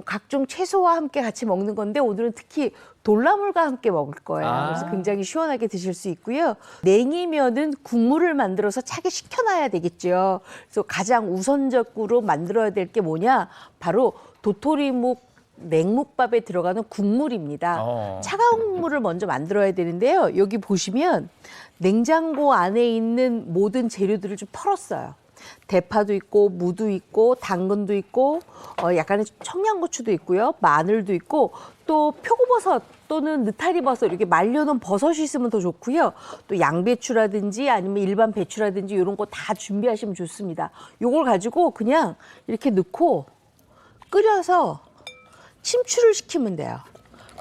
각종 채소와 함께 같이 먹는 건데 오늘은 특히 돌나물과 함께 먹을 거예요. 그래서 굉장히 시원하게 드실 수 있고요. 냉이면은 국물을 만들어서 차게 식혀놔야 되겠죠. 그래서 가장 우선적으로 만들어야 될 게 뭐냐? 바로 도토리묵 냉묵밥에 들어가는 국물입니다. 차가운 국물을 먼저 만들어야 되는데요. 여기 보시면 냉장고 안에 있는 모든 재료들을 좀 털었어요. 대파도 있고 무도 있고 당근도 있고 약간의 청양고추도 있고요. 마늘도 있고 또 표고버섯 또는 느타리버섯 이렇게 말려놓은 버섯이 있으면 더 좋고요. 또 양배추라든지 아니면 일반 배추라든지 이런 거 다 준비하시면 좋습니다. 요걸 가지고 그냥 이렇게 넣고 끓여서 침출을 시키면 돼요.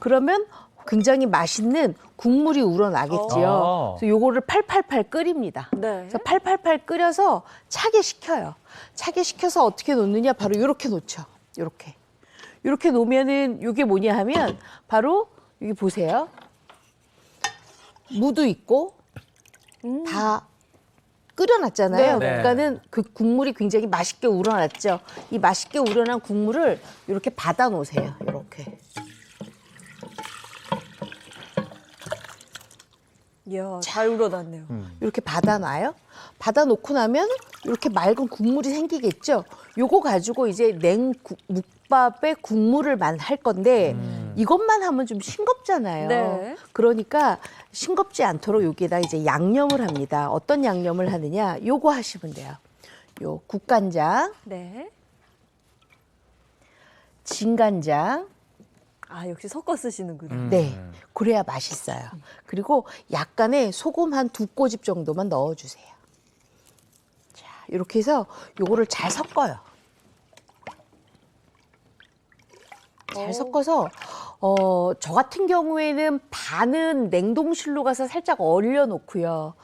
그러면 굉장히 맛있는 국물이 우러나겠지요. 그래서 요거를 팔팔팔 끓입니다. 네. 그래서 팔팔팔 끓여서 차게 식혀요. 차게 식혀서 어떻게 놓느냐? 바로 이렇게 놓죠. 이렇게. 이렇게 놓으면은 이게 뭐냐 하면 바로 여기 보세요. 무도 있고 다 끓여놨잖아요. 네. 그러니까는 그 국물이 굉장히 맛있게 우러났죠. 이 맛있게 우러난 국물을 이렇게 받아 놓으세요. 이렇게. 이야, 잘 우러났네요. 이렇게 받아놔요. 받아놓고 나면 이렇게 맑은 국물이 생기겠죠. 요거 가지고 이제 묵밥에 국물을 할 건데 이것만 하면 좀 싱겁잖아요. 네. 그러니까 싱겁지 않도록 여기에다 이제 양념을 합니다. 어떤 양념을 하느냐? 요거 하시면 돼요. 요 국간장, 네. 진간장, 아, 역시 섞어 쓰시는구나. 네, 그래야 맛있어요. 그리고 약간의 소금 한 2꼬집 정도만 넣어주세요. 자, 이렇게 해서 요거를 잘 섞어요. 잘 섞어서 저 같은 경우에는 반은 냉동실로 가서 살짝 얼려 놓고요.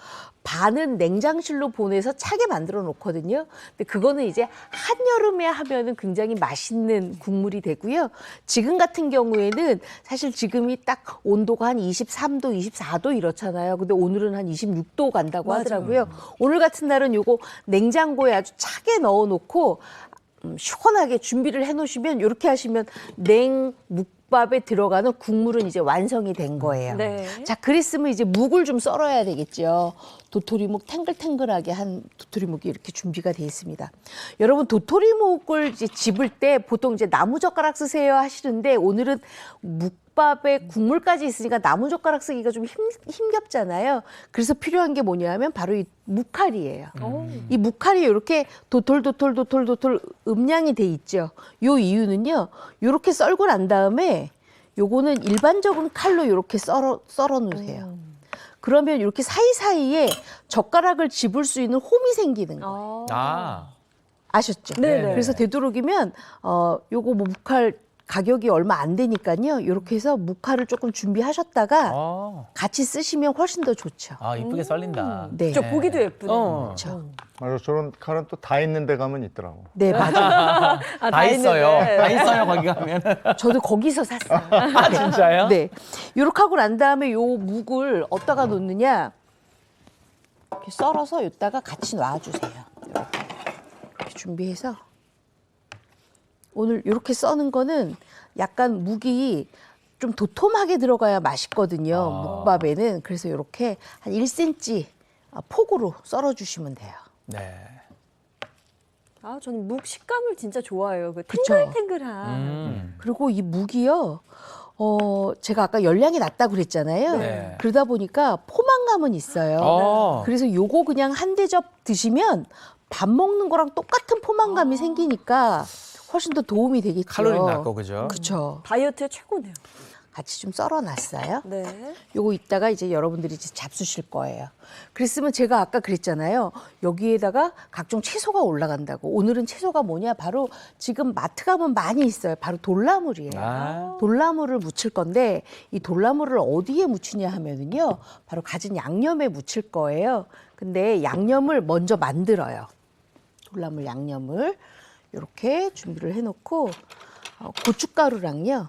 반은 냉장실로 보내서 차게 만들어 놓거든요. 근데 그거는 이제 한여름에 하면은 굉장히 맛있는 국물이 되고요. 지금 같은 경우에는 사실 지금이 딱 온도가 한 23도, 24도 이렇잖아요. 근데 오늘은 한 26도 간다고 하더라고요. 오늘 같은 날은 요거 냉장고에 아주 차게 넣어 놓고 시원하게 준비를 해 놓으시면 이렇게 하시면 냉묵밥에 들어가는 국물은 이제 완성이 된 거예요. 네. 자, 그랬으면 이제 묵을 좀 썰어야 되겠죠. 도토리묵 탱글탱글하게 한 도토리묵이 이렇게 준비가 되어 있습니다. 여러분 도토리묵을 이제 집을 때 보통 이제 나무젓가락 쓰세요 하시는데 오늘은 묵밥에 국물까지 있으니까 나무젓가락 쓰기가 좀 힘겹잖아요. 그래서 필요한 게 뭐냐면 바로 이 무칼이에요. 이 무칼이 이렇게 도톨도톨 음량이 돼 있죠. 요 이유는요. 이렇게 썰고 난 다음에 요거는 일반적인 칼로 이렇게 썰어 놓으세요. 그러면 이렇게 사이사이에 젓가락을 집을 수 있는 홈이 생기는 거예요. 아셨죠? 네네. 그래서 되도록이면 요거 뭐 무칼 가격이 얼마 안 되니까요. 이렇게 해서 무칼을 조금 준비하셨다가 같이 쓰시면 훨씬 더 좋죠. 아, 이쁘게 썰린다. 네. 저 보기도 예쁘네요. 그렇죠. 맞아, 저런 칼은 또 다 있는 데 가면 있더라고. 네, 맞아요. 아, 다 있어요. 있는데. 다 있어요, 거기 가면. 저도 거기서 샀어요. 아, 진짜요? 네. 요렇게 하고 난 다음에 요 묵을 어디다가 놓느냐. 이렇게 썰어서 여기다가 같이 놔주세요. 이렇게 준비해서. 오늘 이렇게 써는 거는 약간 묵이 좀 도톰하게 들어가야 맛있거든요. 묵밥에는. 그래서 이렇게 한 1cm 폭으로 썰어주시면 돼요. 네. 아, 저는 묵 식감을 진짜 좋아해요. 그 그쵸? 탱글탱글한. 그리고 이 묵이요. 제가 아까 열량이 낮다고 그랬잖아요. 네. 그러다 보니까 포만감은 있어요. 그래서 요거 그냥 한 대접 드시면 밥 먹는 거랑 똑같은 포만감이 생기니까 훨씬 더 도움이 되겠죠. 칼로리 낮고, 그죠? 그렇죠. 다이어트에 최고네요. 같이 좀 썰어놨어요. 네. 요거 이따가 이제 여러분들이 이제 잡수실 거예요. 그랬으면 제가 아까 그랬잖아요. 여기에다가 각종 채소가 올라간다고. 오늘은 채소가 뭐냐? 바로 지금 마트 가면 많이 있어요. 바로 돌나물이에요. 돌나물을 무칠 건데 이 돌나물을 어디에 무치냐 하면은요. 바로 갖은 양념에 무칠 거예요. 근데 양념을 먼저 만들어요. 돌나물 양념을 이렇게 준비를 해놓고 고춧가루랑요.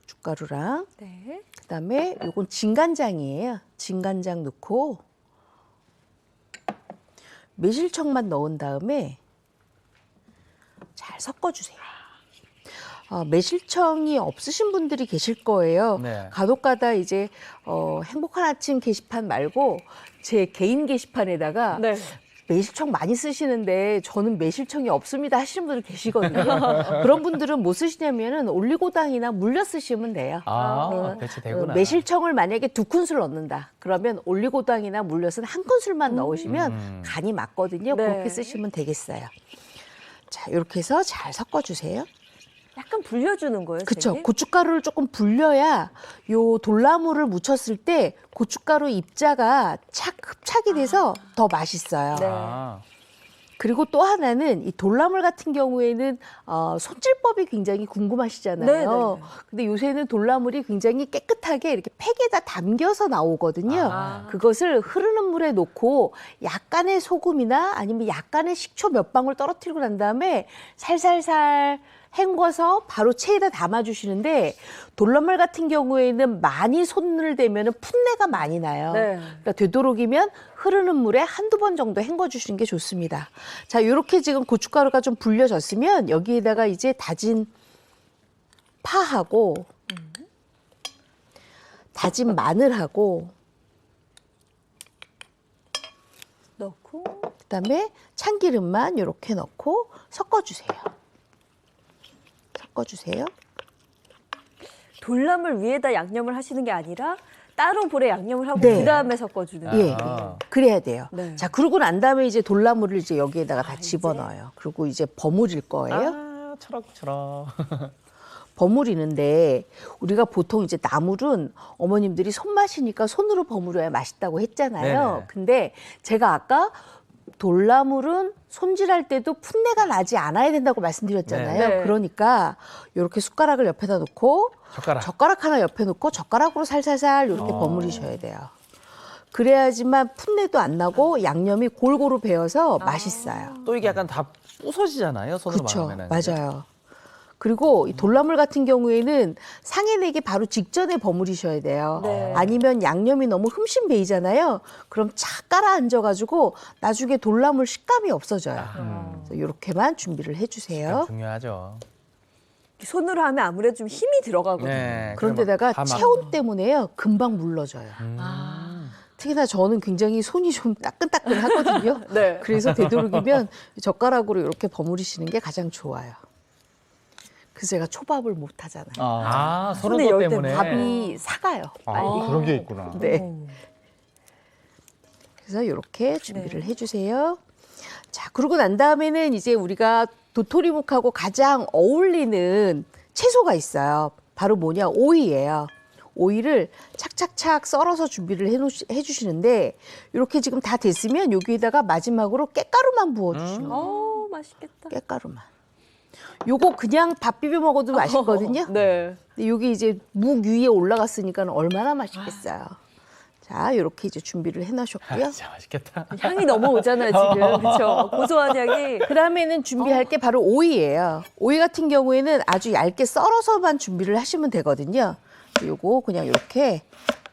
고춧가루랑 네. 그다음에 요건 진간장이에요. 진간장 넣고 매실청만 넣은 다음에 잘 섞어주세요. 매실청이 없으신 분들이 계실 거예요. 네. 간혹가다 이제 행복한 아침 게시판 말고 제 개인 게시판에다가 네. 매실청 많이 쓰시는데 저는 매실청이 없습니다 하시는 분들 계시거든요. 그런 분들은 뭐 쓰시냐면은 올리고당이나 물엿 쓰시면 돼요. 배치되구나. 매실청을 만약에 2큰술 넣는다. 그러면 올리고당이나 물엿은 1큰술만 넣으시면 간이 맞거든요. 네. 그렇게 쓰시면 되겠어요. 자, 이렇게 해서 잘 섞어주세요. 약간 불려주는 거예요, 그렇죠. 선생님? 고춧가루를 조금 불려야 요 돌나물을 무쳤을 때 고춧가루 입자가 흡착이 돼서 더 맛있어요. 네. 그리고 또 하나는 이 돌나물 같은 경우에는 손질법이 굉장히 궁금하시잖아요. 네네. 근데 요새는 돌나물이 굉장히 깨끗하게 이렇게 팩에다 담겨서 나오거든요. 그것을 흐르는 물에 놓고 약간의 소금이나 아니면 약간의 식초 몇 방울 떨어뜨리고 난 다음에 살살살 헹궈서 바로 체에다 담아주시는데 돌나물 같은 경우에는 많이 손을 대면 풋내가 많이 나요. 네. 그러니까 되도록이면 흐르는 물에 한두 번 정도 헹궈주시는 게 좋습니다. 자, 이렇게 지금 고춧가루가 좀 불려졌으면 여기에다가 이제 다진 파하고 다진 마늘하고 넣고. 그다음에 참기름만 이렇게 넣고 섞어주세요. 섞어주세요. 돌나물 위에다 양념을 하시는 게 아니라 따로 볼에 양념을 하고 네. 그다음에 섞어주는 예, 거예요. 그래야 돼요. 네. 자, 그러고 난 다음에 이제 돌나물을 이제 여기에다가 다 이제? 집어넣어요. 그리고 이제 버무릴 거예요. 초록초록. 버무리는데 우리가 보통 이제 나물은 어머님들이 손맛이니까 손으로 버무려야 맛있다고 했잖아요. 네네. 근데 제가 아까 돌나물은 손질할 때도 풋내가 나지 않아야 된다고 말씀드렸잖아요. 네. 그러니까 이렇게 숟가락을 옆에다 놓고 젓가락. 하나 옆에 놓고 젓가락으로 살살살 이렇게 버무리셔야 돼요. 그래야지만 풋내도 안 나고 양념이 골고루 배어서 맛있어요. 또 이게 약간 다 부서지잖아요. 손으로 그렇죠. 말하면. 맞아요. 그리고 이 돌나물 같은 경우에는 상해내기 바로 직전에 버무리셔야 돼요. 네. 아니면 양념이 너무 흠씬 배이잖아요. 그럼 착 깔아앉아가지고 나중에 돌나물 식감이 없어져요. 그래서 이렇게만 준비를 해주세요. 중요하죠. 손으로 하면 아무래도 좀 힘이 들어가거든요. 네. 그런데다가 다 막- 체온 때문에요. 금방 물러져요. 음. 특히나 저는 굉장히 손이 좀 따끈따끈하거든요. 네. 그래서 되도록이면 젓가락으로 이렇게 버무리시는 게 가장 좋아요. 그래서 제가 초밥을 못 하잖아요. 서른 손에 도 열 때문에. 밥이 사가요. 그런 게 있구나. 네. 그래서 이렇게 준비를 해주세요. 자, 그러고 난 다음에는 이제 우리가 도토리묵하고 가장 어울리는 채소가 있어요. 바로 뭐냐? 오이예요. 오이를 착착착 썰어서 준비를 해주시는데 이렇게 지금 다 됐으면 여기에다가 마지막으로 깻가루만 부어주시는 거예요. 맛있겠다. 깻가루만. 요거 그냥 밥 비벼 먹어도 맛있거든요. 네. 근데 여기 이제 묵 위에 올라갔으니까 얼마나 맛있겠어요. 자, 이렇게 이제 준비를 해놓으셨고요. 진짜 맛있겠다. 향이 넘어오잖아요, 지금. 그렇죠? 고소한 향이. 그다음에는 준비할 게 바로 오이예요. 오이 같은 경우에는 아주 얇게 썰어서만 준비를 하시면 되거든요. 요거 그냥 이렇게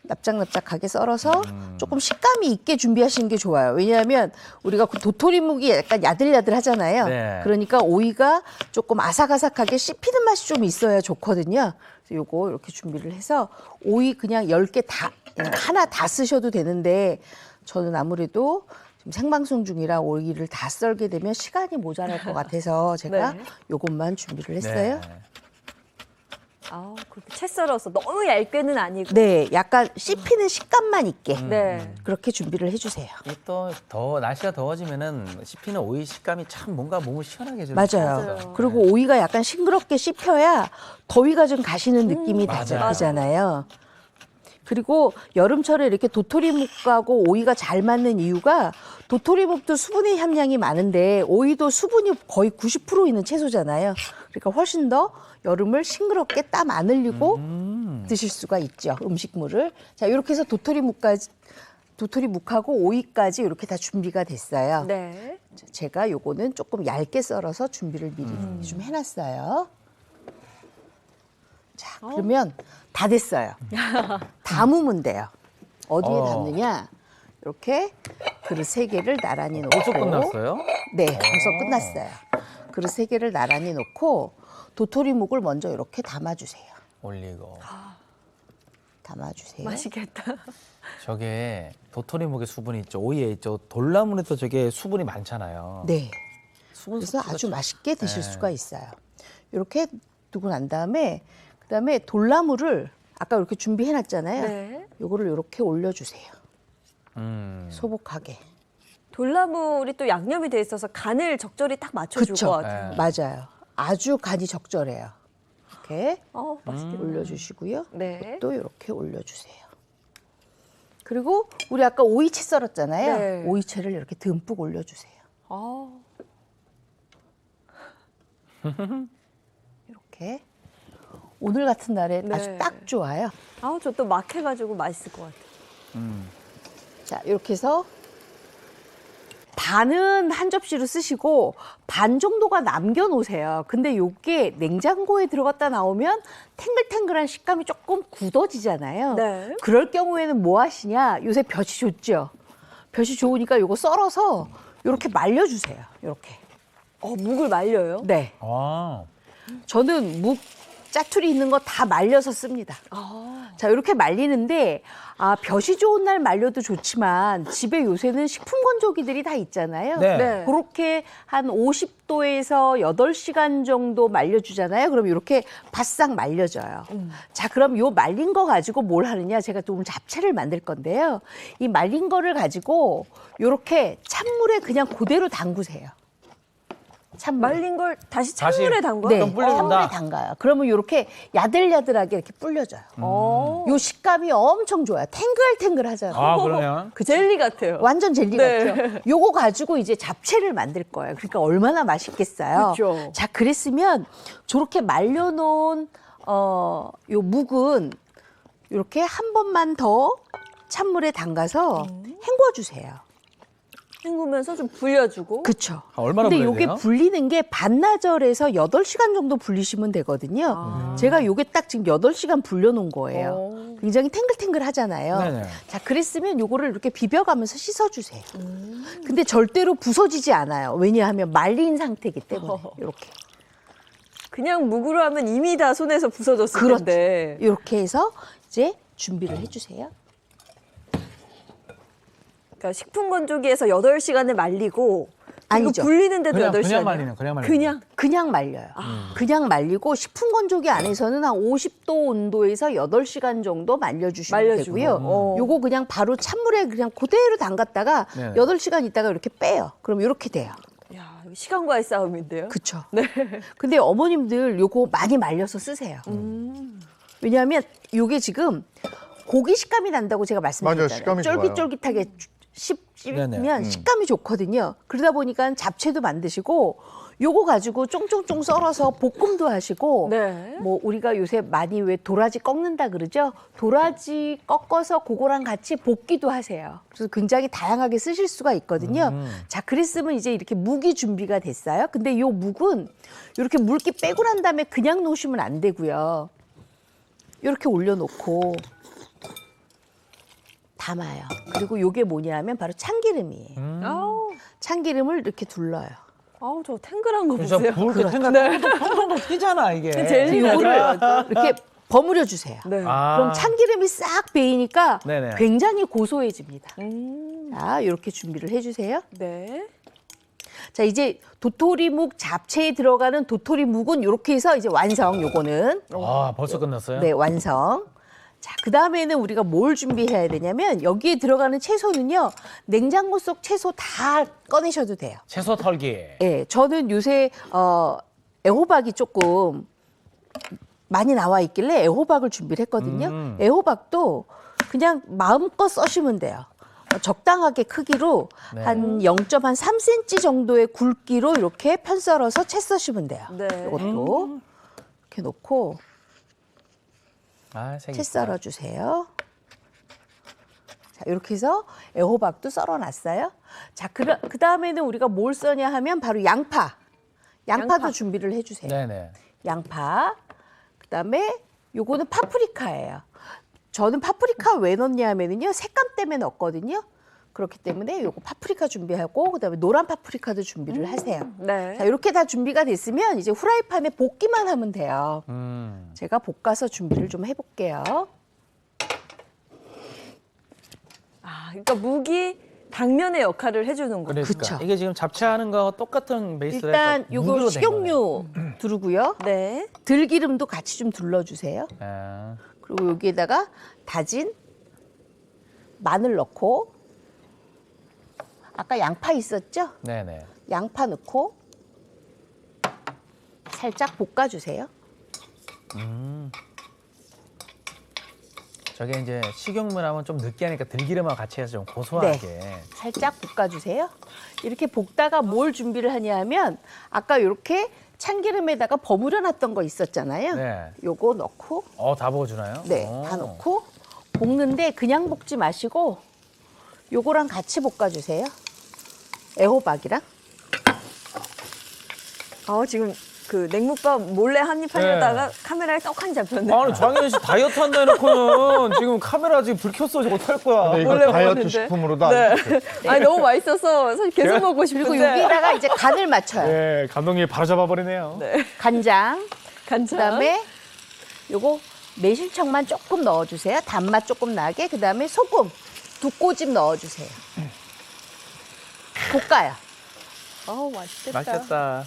납작납작하게 썰어서 조금 식감이 있게 준비하시는 게 좋아요. 왜냐하면 우리가 그 도토리묵이 약간 야들야들하잖아요. 네. 그러니까 오이가 조금 아삭아삭하게 씹히는 맛이 좀 있어야 좋거든요. 그래서 요거 이렇게 준비를 해서 오이 그냥 10개 다 하나 다 쓰셔도 되는데 저는 아무래도 지금 생방송 중이라 오이를 다 썰게 되면 시간이 모자랄 것 같아서 제가 네. 요것만 준비를 했어요. 네. 그렇게 채 썰어서 너무 얇게는 아니고. 네, 약간 씹히는 식감만 있게 네. 그렇게 준비를 해주세요. 또 날씨가 더워지면은 씹히는 오이 식감이 참 뭔가 몸을 시원하게 해주는 맞아요. 맞아요. 그리고 오이가 약간 싱그럽게 씹혀야 더위가 좀 가시는 느낌이 맞아요. 나잖아요. 그리고 여름철에 이렇게 도토리묵하고 오이가 잘 맞는 이유가 도토리묵도 수분의 함량이 많은데 오이도 수분이 거의 90% 있는 채소잖아요. 그러니까 훨씬 더 여름을 싱그럽게 땀 안 흘리고 드실 수가 있죠. 음식물을. 자, 이렇게 해서 도토리묵하고 오이까지 이렇게 다 준비가 됐어요. 네. 제가 요거는 조금 얇게 썰어서 준비를 미리 좀 해놨어요. 자, 그러면 다 됐어요. 담으면 돼요. 어디에 담느냐? 이렇게 그릇 3개를 나란히 놓고. 벌써 끝났어요? 네, 벌써 끝났어요. 그릇 3개를 나란히 놓고 도토리묵을 먼저 이렇게 담아주세요. 올리고. 담아주세요. 맛있겠다. 저게 도토리묵의 수분이 있죠. 오이에 있죠. 돌나물에도 저게 수분이 많잖아요. 네. 수분 그래서 섭취가 아주 맛있게 드실 네. 수가 있어요. 이렇게 두고 난 다음에 그다음에 돌나물을 아까 이렇게 준비해 놨잖아요. 네. 요거를 이렇게 올려주세요. 음. 소복하게. 돌나물이 또 양념이 돼 있어서 간을 적절히 딱 맞춰줄 그쵸. 것 같아요. 네. 맞아요. 아주 간이 적절해요. 이렇게 맛있겠다. 올려주시고요. 네. 또 이렇게 올려주세요. 그리고 우리 아까 오이채 썰었잖아요. 네. 오이채를 이렇게 듬뿍 올려주세요. 아, 이렇게. 오늘 같은 날에 네. 아주 딱 좋아요. 저 또 막 해가지고 맛있을 것 같아요. 자, 이렇게 해서 반은 한 접시로 쓰시고 반 정도가 남겨놓으세요. 근데 요게 냉장고에 들어갔다 나오면 탱글탱글한 식감이 조금 굳어지잖아요. 네. 그럴 경우에는 뭐 하시냐? 요새 볕이 좋죠? 볕이 좋으니까 요거 썰어서 이렇게 말려주세요. 이렇게. 묵을 말려요? 네. 아. 저는 묵 짜투리 있는 거 다 말려서 씁니다. 자, 이렇게 말리는데 볕이 좋은 날 말려도 좋지만 집에 요새는 식품 건조기들이 다 있잖아요. 네. 네. 그렇게 한 50도에서 8시간 정도 말려주잖아요. 그럼 이렇게 바싹 말려져요. 자, 그럼 요 말린 거 가지고 뭘 하느냐? 제가 좀 잡채를 만들 건데요. 이 말린 거를 가지고 이렇게 찬물에 그냥 그대로 담그세요. 찬물. 말린 걸 다시 찬물에 담궈요? 네, 그럼 불려준다. 찬물에 담가요. 그러면 이렇게 야들야들하게 이렇게 불려져요. 요 식감이 엄청 좋아요. 탱글탱글하잖아요. 아, 그러네요. 그 젤리 같아요. 완전 젤리 네. 같죠? 요거 가지고 이제 잡채를 만들 거예요. 그러니까 얼마나 맛있겠어요. 그렇죠. 자, 그랬으면 저렇게 말려놓은 요 묵은 이렇게 한 번만 더 찬물에 담가서 헹궈주세요. 헹구면서 좀 불려주고. 그렇죠. 얼마나 근데 불려야 요게 돼요? 불리는 게 반나절에서 8시간 정도 불리시면 되거든요. 제가 요게 딱 지금 8시간 불려놓은 거예요. 굉장히 탱글탱글 하잖아요. 네네. 자, 그랬으면 요거를 이렇게 비벼가면서 씻어주세요. 근데 절대로 부서지지 않아요. 왜냐하면 말린 상태이기 때문에. 이렇게. 그냥 묵으로 하면 이미 다 손에서 부서졌을 그렇죠. 텐데. 이렇게 해서 이제 준비를 해주세요. 그러니까 식품 건조기에서 8시간을 말리고 아니죠. 이거 불리는데도 그냥 8시간. 말리는, 그냥 말리는. 그냥 그냥 말려요. 그냥 말리고 식품 건조기 안에서는 한 50도 온도에서 8시간 정도 말려주시면 말려주고. 되고요. 요거 그냥 바로 찬물에 그냥 그대로 담갔다가 네네. 8시간 있다가 이렇게 빼요. 그럼 이렇게 돼요. 야, 이거 시간과의 싸움인데요. 그쵸? 네. 근데 어머님들 요거 많이 말려서 쓰세요. 왜냐하면 요게 지금 고기 식감이 난다고 제가 말씀드렸잖아요. 맞아요. 식감이 좋아요. 쫄깃쫄깃하게 씹으면 네네. 식감이 좋거든요. 그러다 보니까 잡채도 만드시고 요거 가지고 쫑쫑쫑 썰어서 볶음도 하시고 네. 뭐 우리가 요새 많이 왜 도라지 꺾는다 그러죠? 도라지 꺾어서 그거랑 같이 볶기도 하세요. 그래서 굉장히 다양하게 쓰실 수가 있거든요. 자, 그랬으면 이제 이렇게 묵이 준비가 됐어요. 근데 요 묵은 이렇게 물기 빼고 난 다음에 그냥 놓으시면 안 되고요. 이렇게 올려놓고 담아요. 그리고 요게 뭐냐면 바로 참기름이에요. 아우, 참기름을 이렇게 둘러요. 저 탱글한 거 진짜 보세요. 불 생각 통통통 튀잖아 이게. 젤리 요거를 이렇게 버무려 주세요. 네. 그럼 참기름이 싹 배이니까 네네. 굉장히 고소해집니다. 음, 자, 이렇게 준비를 해주세요. 네. 자, 이제 도토리묵 잡채에 들어가는 도토리묵은 이렇게 해서 이제 완성. 요거는 아, 벌써 끝났어요? 네, 완성. 자, 그 다음에는 우리가 뭘 준비해야 되냐면 여기에 들어가는 채소는요, 냉장고 속 채소 다 꺼내셔도 돼요. 채소 털기. 예, 저는 요새 애호박이 조금 많이 나와 있길래 애호박을 준비를 했거든요. 애호박도 그냥 마음껏 써시면 돼요. 적당하게 크기로 네. 한 0.3cm 정도의 굵기로 이렇게 편 썰어서 채 써시면 돼요. 네. 이것도 이렇게 놓고 아, 색이 채 있구나. 썰어주세요. 자, 이렇게 해서 애호박도 썰어놨어요. 자, 그 다음에는 우리가 뭘 써냐 하면 바로 양파. 양파도 양파. 준비를 해주세요. 네네. 양파. 그 다음에 요거는 파프리카예요. 저는 파프리카 왜 넣냐 하면은요, 색감 때문에 넣거든요. 그렇기 때문에 요거 파프리카 준비하고 그다음에 노란 파프리카도 준비를 하세요. 네. 자, 이렇게 다 준비가 됐으면 이제 후라이팬에 볶기만 하면 돼요. 제가 볶아서 준비를 좀 해볼게요. 아, 그러니까 묵이 당면의 역할을 해주는 거예요. 그러니까 그쵸. 이게 지금 잡채하는 거와 똑같은 베이스로 일단 해서 요거 무기로 된 거네요. 식용유 두르고요. 네. 들기름도 같이 좀 둘러주세요. 아, 그리고 여기에다가 다진 마늘 넣고 아까 양파 있었죠? 네네. 양파 넣고 살짝 볶아주세요. 저게 이제 식용유라면 좀 느끼하니까 들기름하고 같이 해서 좀 고소하게. 살짝 볶아주세요. 이렇게 볶다가 뭘 준비를 하냐면 아까 이렇게 참기름에다가 버무려 놨던 거 있었잖아요. 네. 요거 넣고 다 부어주나요? 네, 오. 다 넣고 볶는데 그냥 볶지 마시고 요거랑 같이 볶아주세요. 애호박이랑. 지금 그 냉묵밥 몰래 한입 하려다가 카메라에 떡하니 잡혔네. 아니 장현 씨 다이어트 한다 해놓고는 지금 카메라 지금 불 켰어. 지금 어떡할 거야. 근데 이거 원래 다이어트 먹었는데. 식품으로도 안 돼. 아니 너무 맛있어서 사실 계속 먹고 그리고 싶은데. 여기다가 이제 간을 맞춰요. 네, 감독님이 바로 잡아버리네요. 간장, 간장. 그다음에 요거 매실청만 조금 넣어주세요. 단맛 조금 나게. 그다음에 소금 2꼬집 넣어주세요. 볶아요. 어우 맛있겠다. 맛있겠다.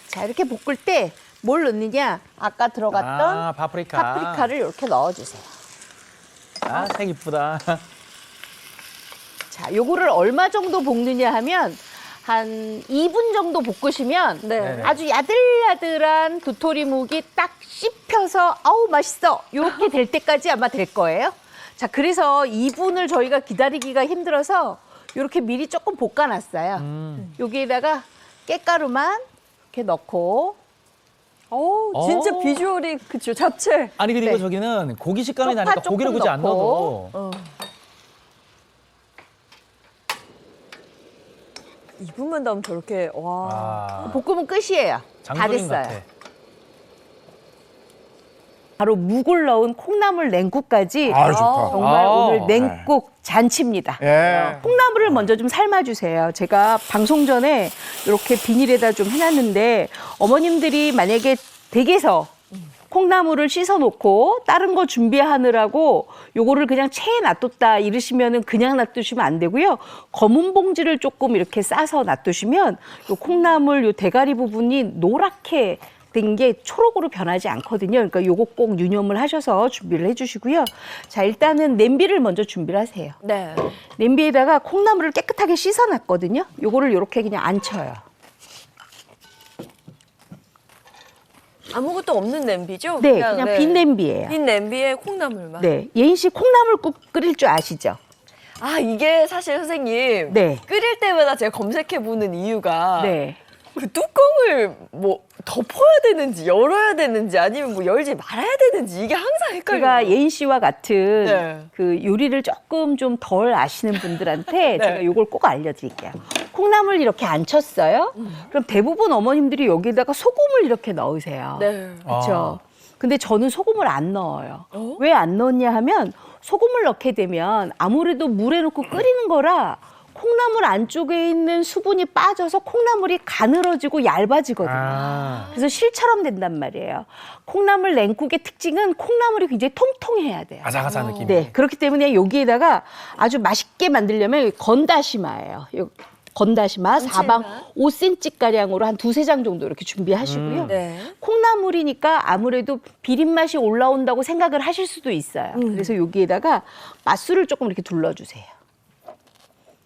자, 이렇게 볶을 때 뭘 넣느냐? 아까 들어갔던 파프리카. 파프리카를 이렇게 넣어주세요. 색 이쁘다. 자, 요거를 얼마 정도 볶느냐 하면 한 2분 정도 볶으시면 네. 아주 야들야들한 도토리묵이 딱 씹혀서 아우 맛있어 이렇게 될 때까지 아마 될 거예요. 자, 그래서 2분을 저희가 기다리기가 힘들어서 이렇게 미리 조금 볶아놨어요. 여기에다가 깻가루만 이렇게 넣고 어우 진짜 비주얼이 그쵸 잡채. 아니 그리고 네. 저기는 고기 식감이 쪽파 나니까 고기를 조금 굳이 안 넣고. 넣어도 2분만 더하면 저렇게 와. 아, 볶으면 끝이에요. 다 장조림 됐어요. 같아. 바로 묵을 넣은 콩나물 냉국까지 아, 좋다. 정말 아. 오늘 냉국 잔치입니다. 예. 콩나물을 먼저 좀 삶아주세요. 제가 방송 전에 이렇게 비닐에다 좀 해놨는데 어머님들이 만약에 댁에서 콩나물을 씻어놓고 다른 거 준비하느라고 요거를 그냥 체에 놔뒀다 이러시면은 그냥 놔두시면 안 되고요. 검은 봉지를 조금 이렇게 싸서 놔두시면 요 콩나물 요 대가리 부분이 노랗게 된 게 초록으로 변하지 않거든요. 그러니까 요거 꼭 유념을 하셔서 준비를 해주시고요. 자, 일단은 냄비를 먼저 준비를 하세요. 네. 냄비에다가 콩나물을 깨끗하게 씻어놨거든요. 요거를 이렇게 그냥 앉혀요. 아무것도 없는 냄비죠? 네, 그냥 빈 냄비예요. 빈 냄비에 콩나물만. 네, 예인 씨 콩나물국 끓일 줄 아시죠? 아 이게 사실 선생님 네. 끓일 때마다 제가 검색해 보는 이유가 네. 그 뚜껑을 뭐 덮어야 되는지 열어야 되는지 아니면 뭐 열지 말아야 되는지 이게 항상 헷갈려요. 제가 예인 씨와 같은 네. 그 요리를 조금 좀 덜 아시는 분들한테 제가 요걸 꼭 알려드릴게요. 콩나물 이렇게 앉혔어요. 그럼 대부분 어머님들이 여기다가 소금을 이렇게 넣으세요. 네. 그렇죠. 근데 저는 소금을 안 넣어요. 왜 안 넣었냐 하면 소금을 넣게 되면 아무래도 물에 넣고 끓이는 거라 콩나물 안쪽에 있는 수분이 빠져서 콩나물이 가늘어지고 얇아지거든요. 아. 그래서 실처럼 된단 말이에요. 콩나물 냉국의 특징은 콩나물이 굉장히 통통해야 돼요. 아삭아삭한 느낌이. 네, 그렇기 때문에 여기에다가 아주 맛있게 만들려면 건다시마예요. 요 건다시마 사방 5cm 가량으로 한 2-3장 정도 이렇게 준비하시고요. 네. 콩나물이니까 아무래도 비린 맛이 올라온다고 생각을 하실 수도 있어요. 그래서 여기에다가 맛술을 조금 이렇게 둘러주세요.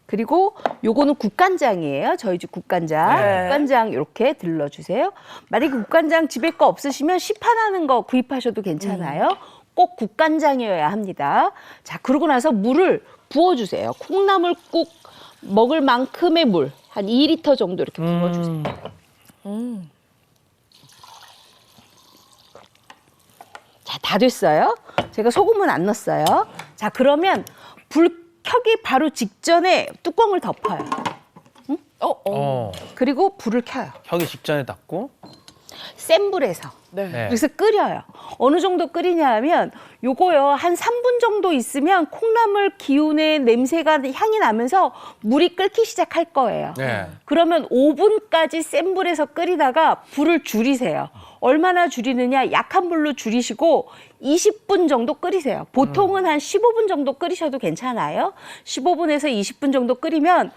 그리고 요거는 국간장이에요. 저희 집 국간장. 네. 국간장 이렇게 들러주세요. 만약에 국간장 집에 거 없으시면 시판하는 거 구입하셔도 괜찮아요. 꼭 국간장이어야 합니다. 자, 그러고 나서 물을 부어주세요. 콩나물국 먹을 만큼의 물. 한 2리터 정도 이렇게 부어주세요. 자, 다 됐어요. 제가 소금은 안 넣었어요. 자, 그러면 불 켜기 바로 직전에 뚜껑을 덮어요. 어. 그리고 불을 켜요. 켜기 직전에 닫고. 센 불에서. 네. 네. 그래서 끓여요. 어느 정도 끓이냐 하면 요거요. 한 3분 정도 있으면 콩나물 기운의 냄새가 향이 나면서 물이 끓기 시작할 거예요. 네. 그러면 5분까지 센 불에서 끓이다가 불을 줄이세요. 얼마나 줄이느냐? 약한 불로 줄이시고 20분 정도 끓이세요. 보통은 한 15분 정도 끓이셔도 괜찮아요. 15분에서 20분 정도 끓이면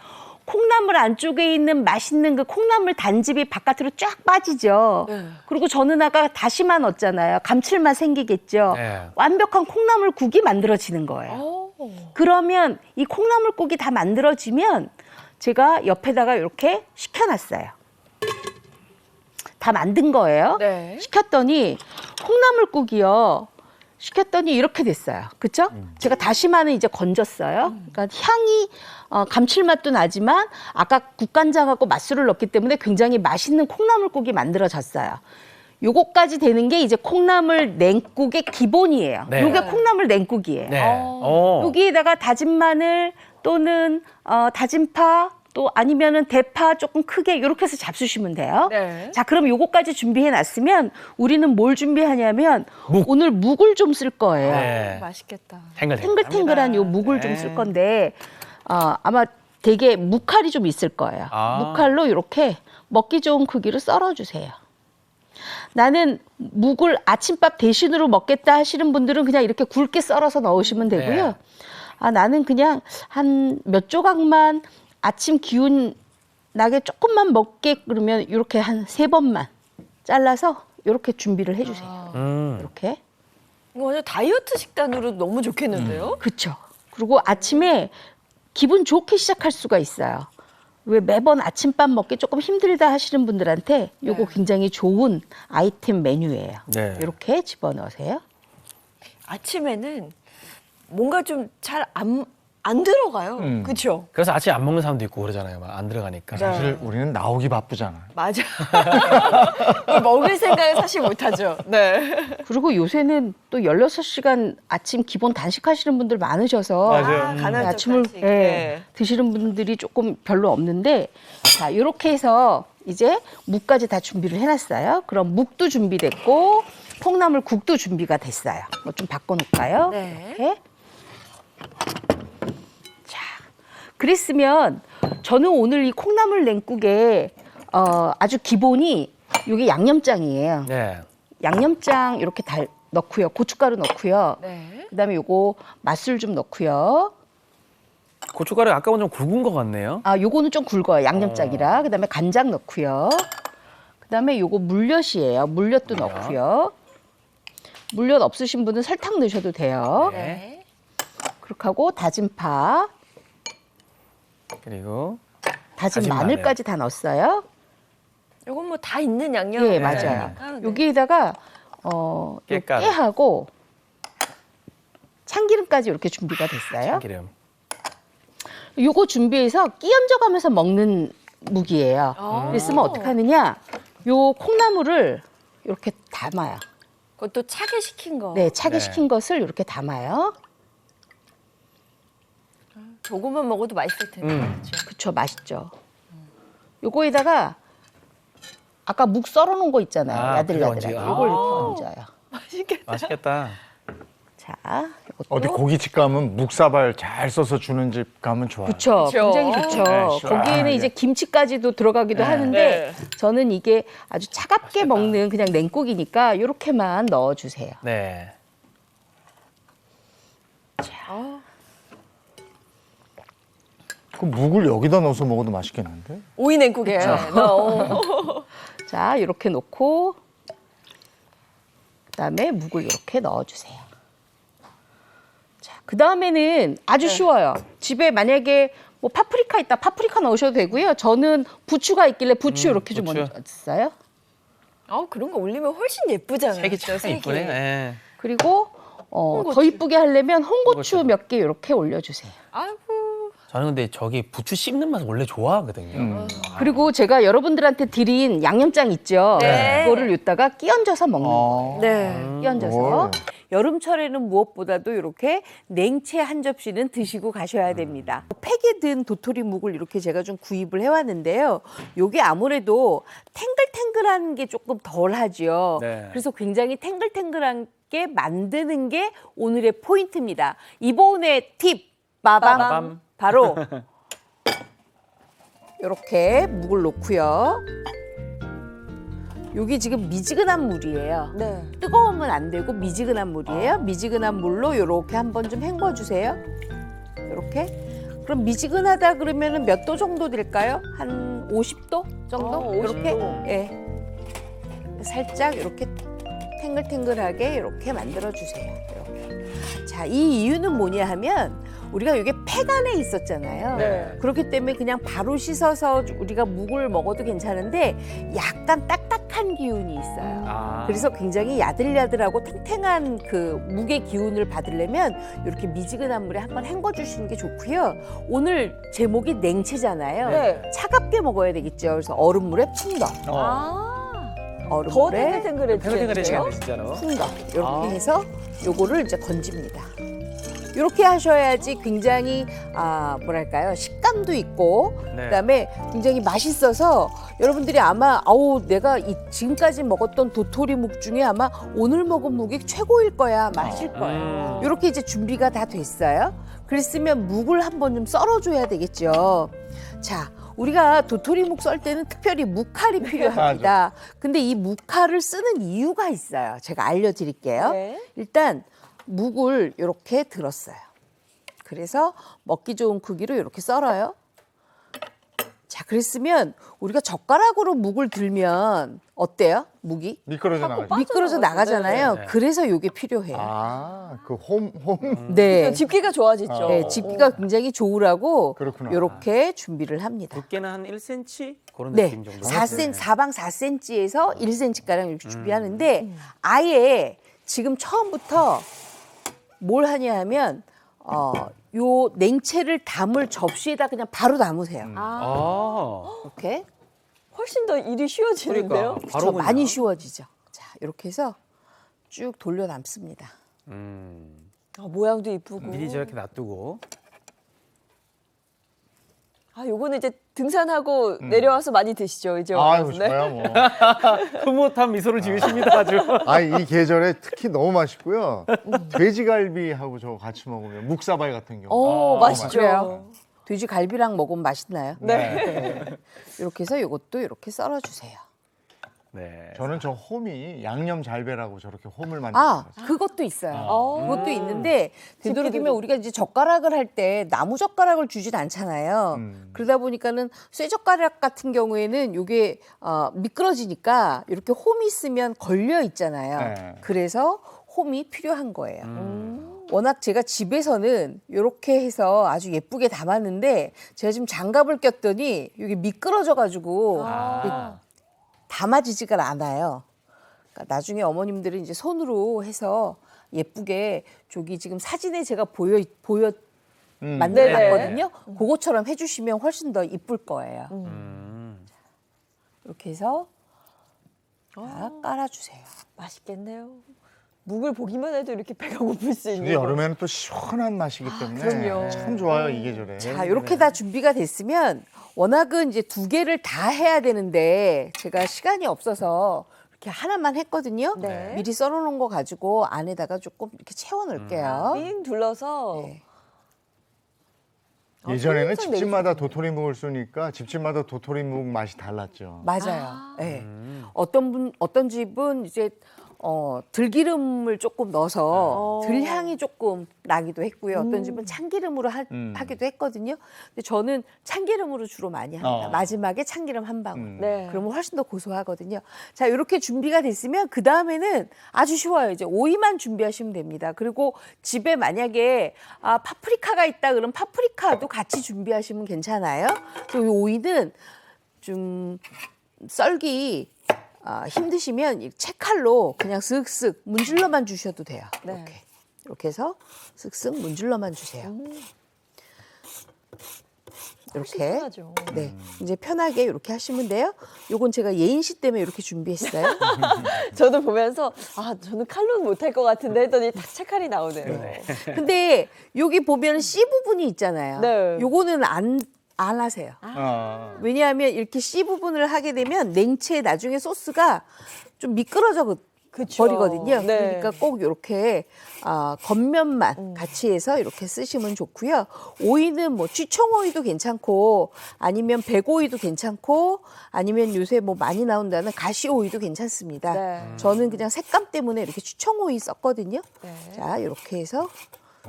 콩나물 안쪽에 있는 맛있는 그 콩나물 단즙이 바깥으로 쫙 빠지죠. 네. 그리고 저는 아까 다시마 넣었잖아요. 감칠맛 생기겠죠. 네. 완벽한 콩나물국이 만들어지는 거예요. 오. 그러면 이 콩나물국이 다 만들어지면 제가 옆에다가 이렇게 식혀놨어요. 다 만든 거예요. 네. 식혔더니 콩나물국이요. 식혔더니 이렇게 됐어요. 그렇죠? 제가 다시마는 이제 건졌어요. 그러니까 향이 감칠맛도 나지만 아까 국간장하고 맛술을 넣었기 때문에 굉장히 맛있는 콩나물국이 만들어졌어요. 요거까지 되는 게 이제 콩나물 냉국의 기본이에요. 네. 요게 콩나물 냉국이에요. 네. 여기에다가 다진 마늘 또는 다진 파 또 아니면은 대파 조금 크게 이렇게 해서 잡수시면 돼요. 네. 자, 그럼 요거까지 준비해 놨으면 우리는 뭘 준비하냐면 묵. 오늘 묵을 좀 쓸 거예요. 네. 맛있겠다. 탱글탱글한 요 묵을 좀 쓸 건데 아마 되게 묵칼이 좀 있을 거예요. 아. 묵칼로 이렇게 먹기 좋은 크기로 썰어 주세요. 나는 묵을 아침밥 대신으로 먹겠다 하시는 분들은 그냥 이렇게 굵게 썰어서 넣으시면 되고요. 네. 나는 그냥 한 몇 조각만 아침 기운 나게 조금만 먹게 그러면 이렇게 한 3번만 잘라서 이렇게 준비를 해주세요. 이렇게. 이거 완전 다이어트 식단으로 너무 좋겠는데요? 그렇죠. 그리고 아침에 기분 좋게 시작할 수가 있어요. 왜 매번 아침밥 먹기 조금 힘들다 하시는 분들한테 요거 굉장히 좋은 아이템 메뉴예요. 네. 이렇게 집어넣으세요. 아침에는 뭔가 좀 잘 안 들어가요. 그렇죠? 그래서 아침에 안 먹는 사람도 있고 그러잖아요. 막 안 들어가니까. 사실 우리는 나오기 바쁘잖아요. 맞아. 먹을 생각을 사실 못하죠. 네. 그리고 요새는 또 16시간 아침 기본 단식하시는 분들 많으셔서 맞아요. 간헐적 아침을 단식. 드시는 분들이 조금 별로 없는데 자, 이렇게 해서 이제 묵까지 다 준비를 해놨어요. 그럼 묵도 준비됐고 콩나물 국도 준비가 됐어요. 뭐 좀 바꿔놓을까요? 네. 이렇게. 자, 그랬으면 저는 오늘 이 콩나물 냉국에 아주 기본이 이게 양념장이에요. 네. 양념장 이렇게 넣고요. 고춧가루 넣고요. 네. 그다음에 요거 맛술 좀 넣고요. 고춧가루 아까보다 좀 굵은 것 같네요. 요거는 좀 굵어요. 양념장이라. 그다음에 간장 넣고요. 그다음에 요거 물엿이에요. 물엿도 넣고요. 물엿 없으신 분은 설탕 넣으셔도 돼요. 네. 그렇게 하고 다진 파, 그리고 다진 다진 마늘까지 다 넣었어요. 이건 뭐 다 있는 양념. 예, 맞아요. 여기에다가 요 깨가루. 깨하고 참기름까지 이렇게 준비가 됐어요. 기름. 요거 준비해서 끼얹어가면서 먹는 묵이에요. 아. 그랬으면 어떻게 하느냐? 요 콩나물을 이렇게 담아요. 그것도 차게 식힌 거. 네, 차게 네. 식힌 것을 이렇게 담아요. 조금만 먹어도 맛있을 텐데. 그렇죠? 그쵸, 맛있죠. 요거에다가 아까 묵 썰어놓은 거 있잖아요. 아, 야들야들하게. 그거 얹어요? 요걸 이렇게 얹어요. 맛있겠다. 맛있겠다. 자, 요것도. 어디 고깃집 가면 묵사발 잘 써서 주는 집 가면 좋아요. 그쵸, 그쵸. 굉장히 좋죠. 네, 거기에는 시원하게. 이제 김치까지도 들어가기도 하는데 네. 저는 이게 아주 차갑게 먹는 그냥 냉국이니까 요렇게만 넣어주세요. 네. 그 묵을 여기다 넣어서 먹어도 맛있겠는데? 오이 냉국에. 자, 이렇게 놓고 그다음에 묵을 이렇게 넣어주세요. 자, 그다음에는 아주 쉬워요. 집에 만약에 뭐 파프리카 있다, 파프리카 넣으셔도 되고요. 저는 부추가 있길래 부추 이렇게 좀 부추. 얹었어요. 그런 거 올리면 훨씬 예쁘잖아요. 색이 그쵸, 참 이쁘네. 네. 그리고 더 이쁘게 하려면 홍고추 홍고추. 몇 개 이렇게 올려주세요. 아이고. 저는 근데 저기 부추 씹는 맛 원래 좋아하거든요. 그리고 제가 여러분들한테 드린 양념장 있죠. 네. 그거를 이따가 끼얹어서 먹는 거예요. 네. 끼얹어서. 뭘. 여름철에는 무엇보다도 이렇게 냉채 한 접시는 드시고 가셔야 됩니다. 팩에 든 도토리묵을 이렇게 제가 좀 구입을 해왔는데요. 요게 아무래도 탱글탱글한 게 조금 덜하죠. 네. 그래서 굉장히 탱글탱글한 게 만드는 게 오늘의 포인트입니다. 이번의 팁 빠밤 빠밤. 바로 이렇게 묵을 놓고요. 여기 지금 미지근한 물이에요. 네. 뜨거우면 안 되고 미지근한 물이에요. 미지근한 물로 이렇게 한번 좀 헹궈 주세요. 이렇게. 그럼 미지근하다 그러면은 몇 도 정도 될까요? 한 50도 정도? 50도. 이렇게. 예. 살짝 이렇게 탱글탱글하게 이렇게 만들어 주세요. 이렇게. 자, 이 이유는 뭐냐 하면 우리가 이게 팩 안에 있었잖아요. 네. 그렇기 때문에 그냥 바로 씻어서 우리가 묵을 먹어도 괜찮은데 약간 딱딱한 기운이 있어요. 아. 그래서 굉장히 야들야들하고 탱탱한 그 묵의 기운을 받으려면 이렇게 미지근한 물에 한번 헹궈 주시는 게 좋고요. 오늘 제목이 냉채잖아요. 네. 차갑게 먹어야 되겠죠. 그래서 얼음물에 푼 더. 아. 더 얼음물에 탱글탱글해지겠네요. 진짜로. 푼 더. 이렇게 아. 해서 요거를 이제 건집니다. 이렇게 하셔야지 굉장히 뭐랄까요, 식감도 있고 네. 그다음에 굉장히 맛있어서 여러분들이 아마 내가 지금까지 먹었던 도토리묵 중에 아마 오늘 먹은 묵이 최고일 거야, 맛있을 거예요. 이렇게 이제 준비가 다 됐어요. 그랬으면 묵을 한번 좀 썰어줘야 되겠죠. 자, 우리가 도토리묵 썰 때는 특별히 묵칼이 필요합니다. 근데 이 묵칼을 쓰는 이유가 있어요. 제가 알려드릴게요. 네. 일단 묵을 이렇게 들었어요. 그래서 먹기 좋은 크기로 이렇게 썰어요. 자, 그랬으면 우리가 젓가락으로 묵을 들면 어때요? 묵이? 미끄러져 나가죠. 미끄러져 나가잖아요. 네. 그래서 이게 필요해요. 아, 그 홈. 네. 집기가 좋아지죠. 네, 집기가 굉장히 좋으라고 그렇구나. 이렇게 준비를 합니다. 두께는 한 1cm 그런 네, 느낌 정도. 4cm, 사방 4cm에서 1cm가량 이렇게 준비하는데 아예 지금 처음부터 뭘 하냐 하면 요 냉채를 담을 접시에다 그냥 바로 담으세요. 아. 이렇게. 훨씬 더 일이 쉬워지는데요. 그러니까 바로 그렇죠. 그냥. 많이 쉬워지죠. 자, 이렇게 해서 쭉 돌려 담습니다. 모양도 이쁘고. 미리 저렇게 놔두고. 요거는 이제 등산하고 내려와서 많이 드시죠, 이제. 아유, 와서. 저야 뭐. 흐뭇한 미소를 지으십니다, 아주. 이 계절에 특히 너무 맛있고요. 돼지갈비하고 저거 같이 먹으면 묵사발 같은 경우. 오, 맛있죠. 그래요? 돼지 갈비랑 먹으면 맛있나요? 네. 이렇게 해서 이것도 이렇게 썰어주세요. 네. 저는 저 홈이 양념 잘배라고 저렇게 홈을 만드는 거죠. 그것도 있어요. 아. 그것도 있는데 되도록이면 우리가 이제 젓가락을 할 때 나무 젓가락을 주진 않잖아요. 그러다 보니까는 쇠 젓가락 같은 경우에는 이게 미끄러지니까 이렇게 홈이 있으면 걸려 있잖아요. 네. 그래서 홈이 필요한 거예요. 워낙 제가 집에서는 이렇게 해서 아주 예쁘게 담았는데 제가 지금 장갑을 꼈더니 이게 미끄러져가지고 담아지지가 않아요. 그러니까 나중에 어머님들은 이제 손으로 해서 예쁘게 저기 지금 사진에 제가 보여 만들어놨거든요. 그것처럼 해주시면 훨씬 더 이쁠 거예요. 이렇게 해서 다 깔아주세요. 맛있겠네요. 묵을 보기만 해도 이렇게 배가 고플 수 있는. 근데 여름에는 또 시원한 맛이기 때문에 그럼요. 참 좋아요, 이 계절에. 자, 이렇게 다 준비가 됐으면 워낙은 이제 2개를 다 해야 되는데 제가 시간이 없어서 이렇게 하나만 했거든요. 네. 미리 썰어놓은 거 가지고 안에다가 조금 이렇게 채워놓을게요. 빙 둘러서. 네. 예전에는 항상 집집마다 도토리묵을 쓰니까 집집마다 도토리묵 맛이 달랐죠. 맞아요. 네. 어떤 집은 이제 들기름을 조금 넣어서 들향이 조금 나기도 했고요. 어떤 집은 참기름으로 하기도 했거든요. 근데 저는 참기름으로 주로 많이 합니다. 마지막에 참기름 한 방울. 네. 그러면 훨씬 더 고소하거든요. 자, 이렇게 준비가 됐으면 그 다음에는 아주 쉬워요. 이제 오이만 준비하시면 됩니다. 그리고 집에 만약에 파프리카가 있다 그러면 파프리카도 같이 준비하시면 괜찮아요. 그리고 이 오이는 좀 썰기 힘드시면 이 채칼로 그냥 쓱쓱 문질러만 주셔도 돼요. 네. 이렇게 해서 쓱쓱 문질러만 주세요. 이렇게. 편하죠. 네, 이제 편하게 이렇게 하시면 돼요. 요건 제가 예인 씨 때문에 이렇게 준비했어요. 저도 보면서 아 저는 칼로는 못할 것 같은데 했더니 딱 체칼이 나오네요. 근데 여기 보면 C 부분이 있잖아요. 네. 요거는 안 하세요. 아. 왜냐하면 이렇게 C 부분을 하게 되면 냉채 나중에 소스가 좀 미끄러져 그쵸. 버리거든요. 네. 그러니까 꼭 이렇게 겉면만 같이 해서 이렇게 쓰시면 좋고요. 오이는 뭐 쥐청오이도 괜찮고 아니면 백오이도 괜찮고 아니면 요새 뭐 많이 나온다는 가시오이도 괜찮습니다. 네. 저는 그냥 색감 때문에 이렇게 쥐청오이 썼거든요. 네. 자, 이렇게 해서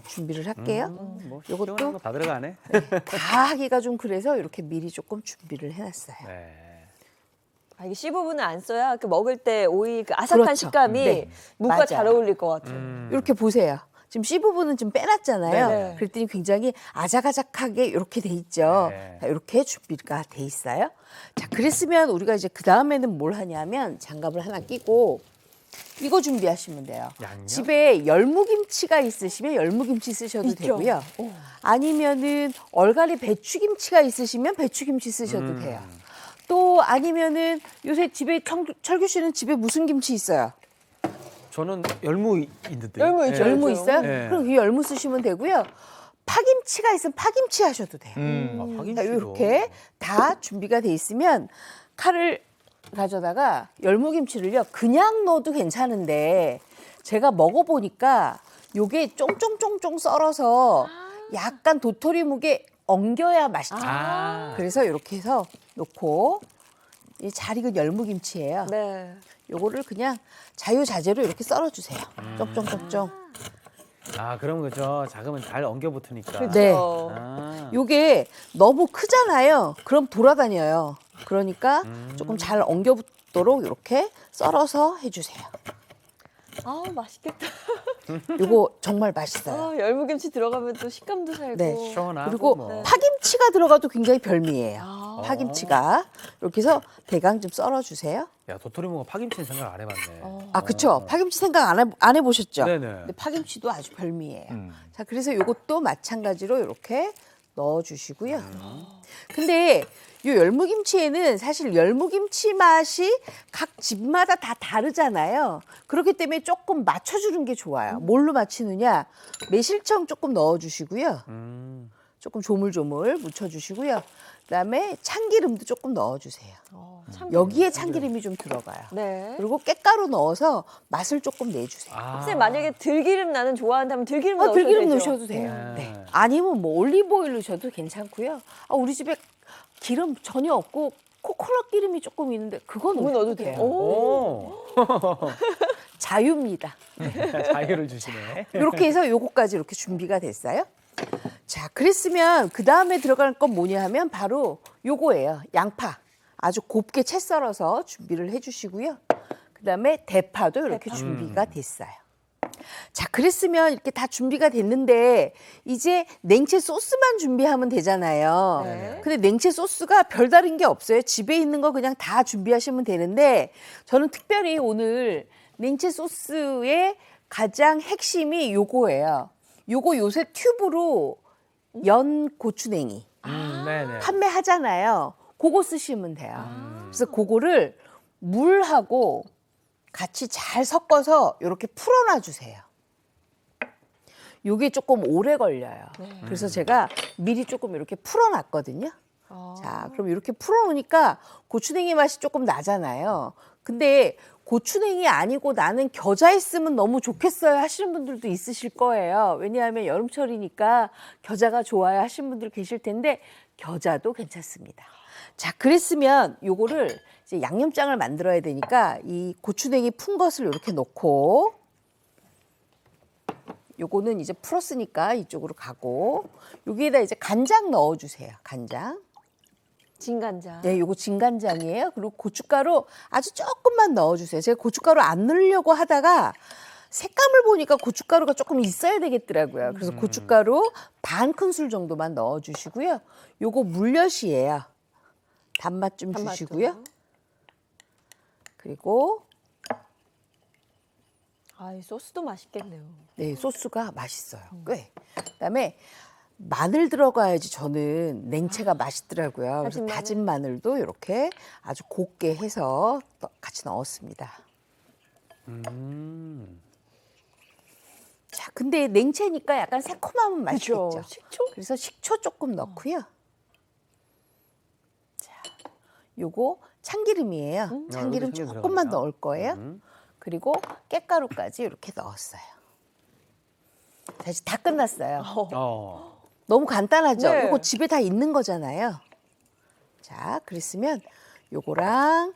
준비를 할게요. 뭐 요것도 시원한 거 다 들어가네. 다 하기가 좀 그래서 이렇게 미리 조금 준비를 해놨어요. 네. 아, 이게 C 부분을 안 써야 그 먹을 때 오이 그 아삭한 그렇죠. 식감이 네. 무가 맞아요. 잘 어울릴 것 같아요. 이렇게 보세요. 지금 C 부분은 좀 빼놨잖아요. 네네. 그랬더니 굉장히 아작아작하게 이렇게 돼 있죠. 네. 자, 이렇게 준비가 돼 있어요. 자, 그랬으면 우리가 이제 그 다음에는 뭘 하냐면 장갑을 하나 끼고 이거 준비하시면 돼요. 양념? 집에 열무김치가 있으시면 열무김치 쓰셔도 있죠. 되고요. 아니면은 얼갈이 배추김치가 있으시면 배추김치 쓰셔도 돼요. 또 아니면은 요새 집에 철규 씨는 집에 무슨 김치 있어요? 저는 열무 있는데. 열무 있죠. 열무 그렇죠. 있어요? 네. 그럼 이 열무 쓰시면 되고요. 파김치가 있으면 파김치 하셔도 돼요. 아, 파김치도. 이렇게 다 준비가 돼 있으면 칼을 가져다가 열무김치를요 그냥 넣어도 괜찮은데 제가 먹어보니까 요게 쫑쫑쫑쫑 썰어서 약간 도토리묵에 엉겨야 맛있죠. 아. 그래서 이렇게 해서 놓고 이 잘 익은 열무김치예요. 네. 요거를 그냥 자유자재로 이렇게 썰어주세요. 쫑쫑쫑쫑. 아, 그럼 그죠. 작으면 잘 엉겨 붙으니까. 네. 아. 요게 너무 크잖아요. 그럼 돌아다녀요. 그러니까 조금 잘 엉겨 붙도록 이렇게 썰어서 해주세요. 아우 맛있겠다. 요거 정말 맛있어요. 아, 열무김치 들어가면 또 식감도 살고. 네. 시원하고 그리고 뭐. 파김치가 들어가도 굉장히 별미예요. 아. 파김치가 이렇게 해서 대강 좀 썰어주세요. 야, 도토리묵은 파김치는 생각 안 해봤네. 아, 그쵸? 파김치 생각 안 해보셨죠? 네네. 근데 파김치도 아주 별미예요. 음. 자, 그래서 요것도 마찬가지로 이렇게 넣어주시고요. 근데 이 열무김치에는 사실 열무김치 맛이 각 집마다 다 다르잖아요. 그렇기 때문에 조금 맞춰주는 게 좋아요. 뭘로 맞추느냐? 매실청 조금 넣어주시고요. 조금 조물조물 묻혀주시고요. 그다음에 참기름도 조금 넣어주세요. 여기에 참기름이 좀 들어가요. 네. 그리고 깻가루 넣어서 맛을 조금 내주세요. 아. 선생님 만약에 들기름 나는 좋아한다면 들기름 넣으셔도 들기름 되죠? 넣으셔도 돼요. 네. 네. 아니면 뭐 올리브오일 넣으셔도 괜찮고요. 우리 집에 기름 전혀 없고 코코넛 기름이 조금 있는데 그거 그거 넣어도 넣어도 돼요. 돼요. 오. 자유입니다. 자유를 주시네. 이렇게 해서 요거까지 이렇게 준비가 됐어요. 자, 그랬으면 그 다음에 들어갈 건 뭐냐 하면 바로 요거예요. 양파. 아주 곱게 채 썰어서 준비를 해주시고요. 그 다음에 대파도 이렇게 준비가 됐어요. 자, 그랬으면 이렇게 다 준비가 됐는데 이제 냉채 소스만 준비하면 되잖아요. 네. 근데 냉채 소스가 별다른 게 없어요. 집에 있는 거 그냥 다 준비하시면 되는데 저는 특별히 오늘 냉채 소스의 가장 핵심이 요거예요. 요거 요새 튜브로 연 고추냉이 네네. 판매하잖아요. 그거 쓰시면 돼요. 그래서 그거를 물하고 같이 잘 섞어서 이렇게 풀어놔 주세요. 요게 조금 오래 걸려요. 그래서 제가 미리 조금 이렇게 풀어놨거든요. 자, 그럼 이렇게 풀어놓으니까 고추냉이 맛이 조금 나잖아요. 근데 고추냉이 아니고 나는 겨자 있으면 너무 좋겠어요 하시는 분들도 있으실 거예요. 왜냐하면 여름철이니까 겨자가 좋아요 하시는 분들 계실 텐데 겨자도 괜찮습니다. 자, 그랬으면 요거를 이제 양념장을 만들어야 되니까 이 고추냉이 푼 것을 이렇게 넣고 요거는 이제 풀었으니까 이쪽으로 가고 여기에다 이제 간장 넣어주세요. 간장. 진간장. 네, 요거 진간장이에요. 그리고 고춧가루 아주 조금만 넣어주세요. 제가 고춧가루 안 넣으려고 하다가 색감을 보니까 고춧가루가 조금 있어야 되겠더라고요. 그래서 고춧가루 반 큰술 정도만 넣어주시고요. 요거 물엿이에요. 단맛 좀 단맛도. 주시고요. 그리고 아, 이 소스도 맛있겠네요. 네, 소스가 맛있어요. 꽤. 그다음에 마늘 들어가야지 저는 냉채가 맛있더라고요. 그래서 다진 마늘? 다진 마늘도 이렇게 아주 곱게 해서 같이 넣었습니다. 자, 근데 냉채니까 약간 새콤함은 그렇죠. 맛있겠죠. 식초? 그래서 식초 조금 넣고요. 자, 요거 참기름이에요. 참기름 여기도 참기름 조금만 들어가네요. 넣을 거예요. 그리고 깻가루까지 이렇게 넣었어요. 자, 이제 다 끝났어요. 너무 간단하죠? 네. 요거 집에 다 있는 거잖아요. 자, 그랬으면 요거랑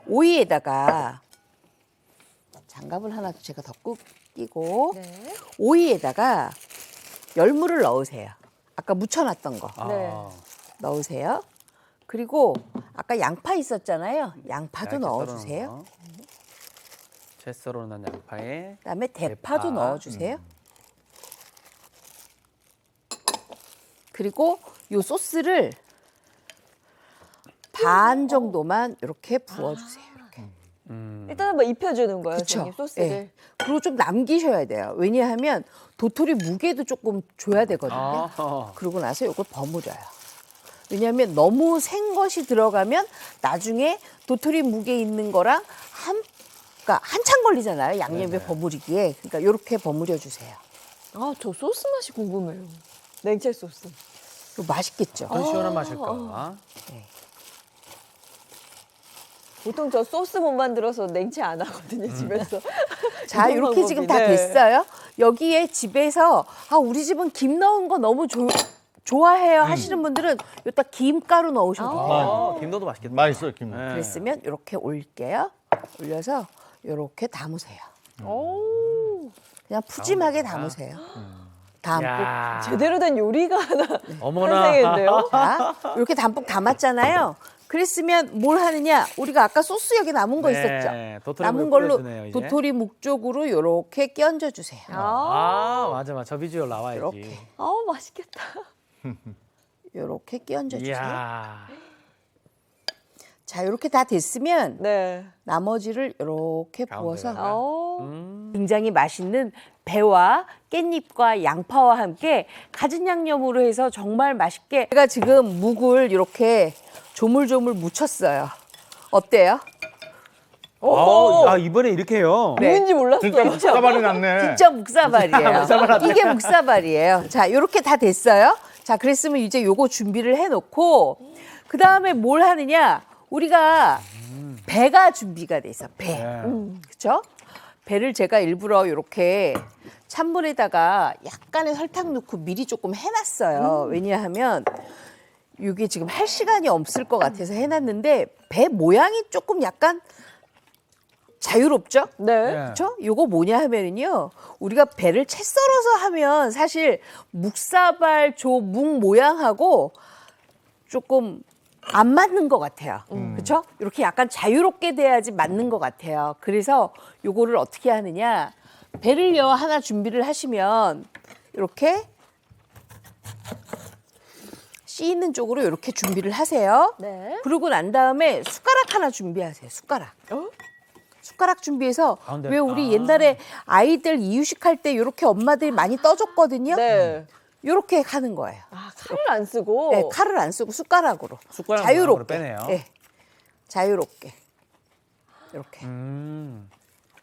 오이에다가 장갑을 하나 제가 더 끼고 네. 오이에다가 열무를 넣으세요. 아까 묻혀놨던 거 네. 넣으세요. 그리고 아까 양파 있었잖아요. 양파도 넣어주세요. 채 썰어 놓은 양파에 그다음에 대파도 대파. 넣어주세요. 그리고 요 소스를 반 정도만 이렇게 부어주세요. 이렇게. 일단 한번 입혀주는 거예요, 그쵸? 선생님, 소스를. 예. 그리고 좀 남기셔야 돼요. 왜냐하면 도토리 무게도 조금 줘야 되거든요. 그러고 나서 이걸 버무려요. 왜냐하면 너무 생 것이 들어가면 나중에 도토리 무게 있는 거랑 그러니까 한참 걸리잖아요. 양념에 버무리기에. 그러니까 이렇게 버무려 주세요. 아, 저 소스 맛이 궁금해요. 냉채 소스. 이거 맛있겠죠? 어떤 시원한 맛일까? 보통 저 소스 못 만들어서 냉채 안 하거든요, 집에서. 자, 이런 이렇게 지금 다 방법이, 네. 됐어요. 여기에 집에서 우리 집은 김 넣은 거 너무 좋아해요 하시는 분들은 여기다 김가루 넣으셔도 돼요. 김도도 맛있겠다. 맛있어요, 김. 네. 그랬으면 이렇게 올릴게요. 올려서 이렇게 담으세요. 오, 그냥 푸짐하게 담으세요. 담고 야, 제대로 된 요리가 하나 어머나. 탄생했네요. 자, 이렇게 담뿍 담았잖아요. 그랬으면 뭘 하느냐? 우리가 아까 소스 여기 남은 거 네, 있었죠? 도토리 남은 묵 걸로 뿌려주네요, 이제. 도토리 묵 쪽으로 이렇게 끼얹어 주세요. 맞아. 저 비주얼 나와야지. 이렇게. 맛있겠다. 이렇게 끼얹어 주세요. 이야. 자, 이렇게 다 됐으면 네. 나머지를 이렇게 가운데다가. 부어서 굉장히 맛있는 배와 깻잎과 양파와 함께 갖은 양념으로 해서 정말 맛있게 제가 지금 묵을 이렇게 조물조물 묻혔어요. 어때요? 이번에 이렇게 해요. 네. 누군지 몰랐어요. 진짜 묵사발이 났네. 진짜 묵사발이에요. 이게 묵사발이에요. 자, 이렇게 다 됐어요. 자, 그랬으면 이제 요거 준비를 해놓고 그 다음에 뭘 하느냐? 우리가 배가 준비가 돼 있어. 배. 그렇죠? 배를 제가 일부러 이렇게 찬물에다가 약간의 설탕 넣고 미리 조금 해놨어요. 왜냐하면 이게 지금 할 시간이 없을 것 같아서 해놨는데 배 모양이 조금 약간 자유롭죠? 네. 그렇죠? 요거 뭐냐 하면은요. 우리가 배를 채 썰어서 하면 사실 묵사발 조 묵 모양하고 조금 안 맞는 것 같아요. 그렇죠? 이렇게 약간 자유롭게 돼야지 맞는 것 같아요. 그래서 요거를 어떻게 하느냐? 배를요 하나 준비를 하시면 이렇게 씨 있는 쪽으로 이렇게 준비를 하세요. 네. 그러고 난 다음에 숟가락 하나 준비하세요. 숟가락. 숟가락 준비해서 가운데. 왜 우리 옛날에 아이들 이유식 할 때 이렇게 엄마들이 많이 떠줬거든요. 네. 이렇게 하는 거예요. 칼을 안 쓰고. 네, 칼을 안 쓰고 숟가락으로. 숟가락 자유롭게. 빼네요. 네, 자유롭게. 이렇게.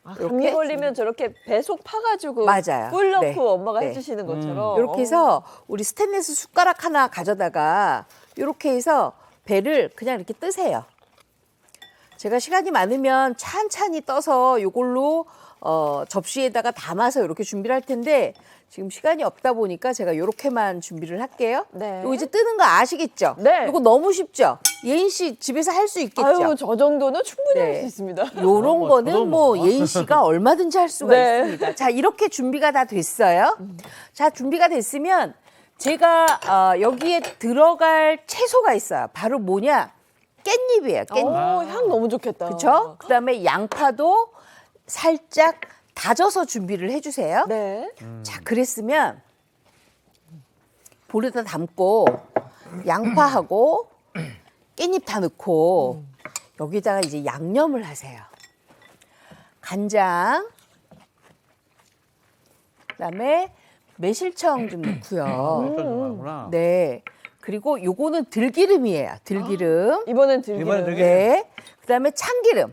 감기 이렇게? 걸리면 저렇게 배 속 파가지고 맞아요. 꿀 넣고 네. 엄마가 네. 해주시는 것처럼. 이렇게 해서 우리 스테인리스 숟가락 하나 가져다가 이렇게 해서 배를 그냥 이렇게 뜨세요. 제가 시간이 많으면 찬찬히 떠서 이걸로 접시에다가 담아서 이렇게 준비를 할 텐데 지금 시간이 없다 보니까 제가 이렇게만 준비를 할게요. 네. 이거 이제 뜨는 거 아시겠죠? 네. 이거 너무 쉽죠? 예인 씨 집에서 할 수 있겠죠? 아유, 저 정도는 충분히 네. 할 수 있습니다. 요런 저도 거는 뭐 뭐. 예인 씨가 얼마든지 할 수가 네. 있습니다. 자, 이렇게 준비가 다 됐어요. 자, 준비가 됐으면 제가 여기에 들어갈 채소가 있어요. 바로 뭐냐? 깻잎이에요. 깻잎. 향 너무 좋겠다. 그렇죠? 그다음에 양파도 살짝 다져서 준비를 해주세요. 네. 자, 그랬으면 볼에다 담고 양파하고 깻잎 다 넣고 여기다가 이제 양념을 하세요. 간장, 그다음에 매실청 좀 넣고요. 어떤 좋아하구나. 네. 그리고 요거는 들기름이에요. 들기름. 이번엔 들기름. 이번엔 들기름. 네. 그다음에 참기름.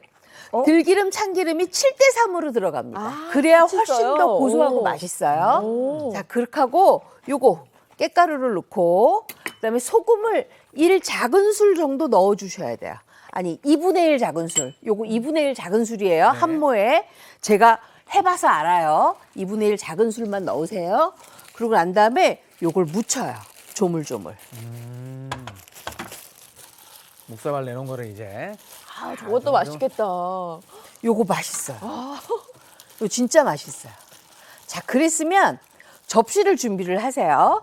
들기름, 참기름이 7대3으로 들어갑니다. 그래야 훨씬 맛있어요. 더 고소하고 오. 맛있어요. 오. 자, 그렇게 하고 요거 깻가루를 넣고 그다음에 소금을 1 작은 술 정도 넣어 주셔야 돼요. 아니, 2분의 1 작은 술. 요거 2분의 1 작은 술이에요. 한 모에. 제가 해봐서 알아요. 2분의 1 작은 술만 넣으세요. 그러고 난 다음에 요걸 묻혀요. 조물조물. 묵사발 내놓은 거를 이제 아, 저것도 맛있겠다. 요거 맛있어요. 이거 진짜 맛있어요. 자, 그랬으면 접시를 준비를 하세요.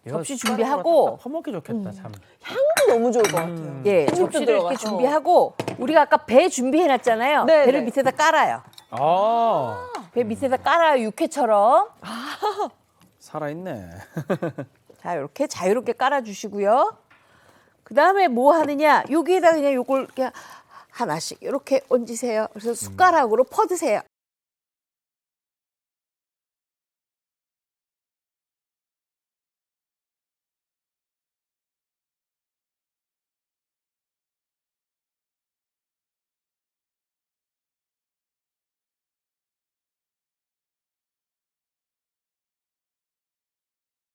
이거 접시 숟가락으로 준비하고 딱 퍼먹기 좋겠다 참. 향도 너무 좋을 것 같아요. 예, 깻잎도 접시를 이렇게 들어가서. 준비하고 우리가 아까 배 준비해 놨잖아요. 네, 배를 네. 밑에다 깔아요. 아 배 밑에다 깔아요. 육회처럼. 살아있네. 자, 이렇게 자유롭게 깔아 주시고요. 그다음에 뭐 하느냐? 여기에다 그냥 요걸 이렇게 하나씩 이렇게 얹으세요. 그래서 숟가락으로 퍼드세요.